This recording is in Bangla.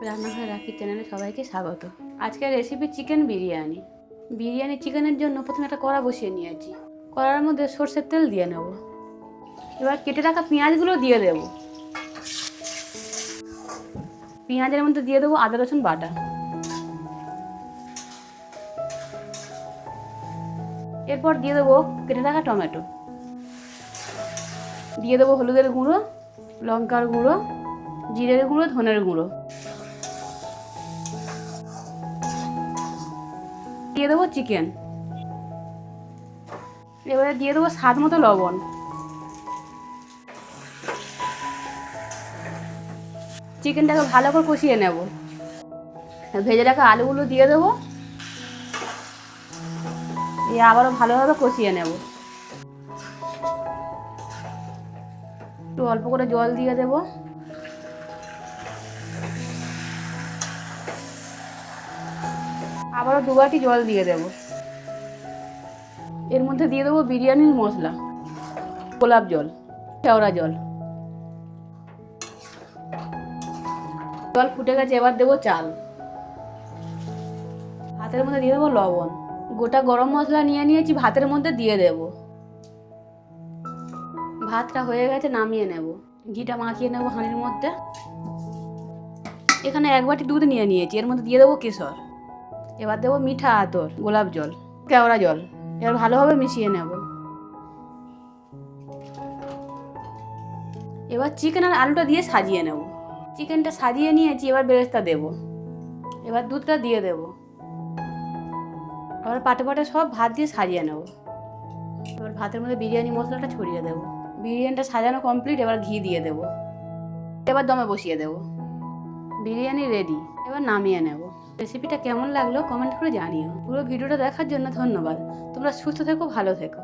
রান্নাঘরে রাখি চ্যানেলে সবাইকে স্বাগত। আজকের রেসিপি চিকেন বিরিয়ানি। চিকেনের জন্য প্রথমে একটা কড়া বসিয়ে নিয়েছি। কড়ার মধ্যে সর্ষের তেল দিয়ে নেব। এবার কেটে রাখা পেঁয়াজগুলো দিয়ে দেব। পেঁয়াজের মধ্যে দিয়ে দেবো আদা রসুন বাটা। এরপর দিয়ে দেবো কেটে রাখা টমেটো। দিয়ে দেবো হলুদের গুঁড়ো, লঙ্কার গুঁড়ো, জিরের গুঁড়ো, ধনের গুঁড়ো। দিয়ে দেবো চিকেন। এবারে দিয়ে দেবো স্বাদ মতো লবণ। চিকেনটাকে ভালো করে কষিয়ে নেব। ভেজে রাখা আলুগুলো দিয়ে দেবো। দিয়ে আবারও ভালোভাবে কষিয়ে নেব। একটু অল্প করে জল দিয়ে দেব। আবারও 2 বাটি জল দিয়ে দেব। এর মধ্যে দিয়ে দেবো বিরিয়ানির মশলা, গোলাপ জল, কেওড়া জল। জল ফুটে গেছে, এবার দেবো চাল। ভাতের মধ্যে দিয়ে দেবো লবণ। গোটা গরম মশলা নিয়ে নিয়েছি, ভাতের মধ্যে দিয়ে দেব। ভাতটা হয়ে গেছে, নামিয়ে নেব। ঘিটা মাখিয়ে নেব হাঁড়ির মধ্যে। এখানে 1 বাটি দুধ নিয়ে নিয়েছি, এর মধ্যে দিয়ে দেবো কেশর। এবার দেবো মিঠা আতর, গোলাপ জল, কেওড়া জল। এবার ভালোভাবে মিশিয়ে নেব। এবার চিকেন আর আলুটা দিয়ে সাজিয়ে নেব। চিকেনটা সাজিয়ে নিয়েছি, এবার বেরেস্তা দেব। এবার দুধটা দিয়ে দেব। এবার পাটে পাটে সব ভাত দিয়ে সাজিয়ে নেব। এবার ভাতের মধ্যে বিরিয়ানি মশলাটা ছড়িয়ে দেব। বিরিয়ানিটা সাজানো কমপ্লিট, এবার ঘি দিয়ে দেব। এবার দমে বসিয়ে দেব। বিরিয়ানি রেডি, এবার নামিয়ে নেব। রেসিপিটা কেমন লাগলো কমেন্ট করে জানিও। পুরো ভিডিওটা দেখার জন্য ধন্যবাদ। তোমরা সুস্থ থেকো, ভালো থেকো।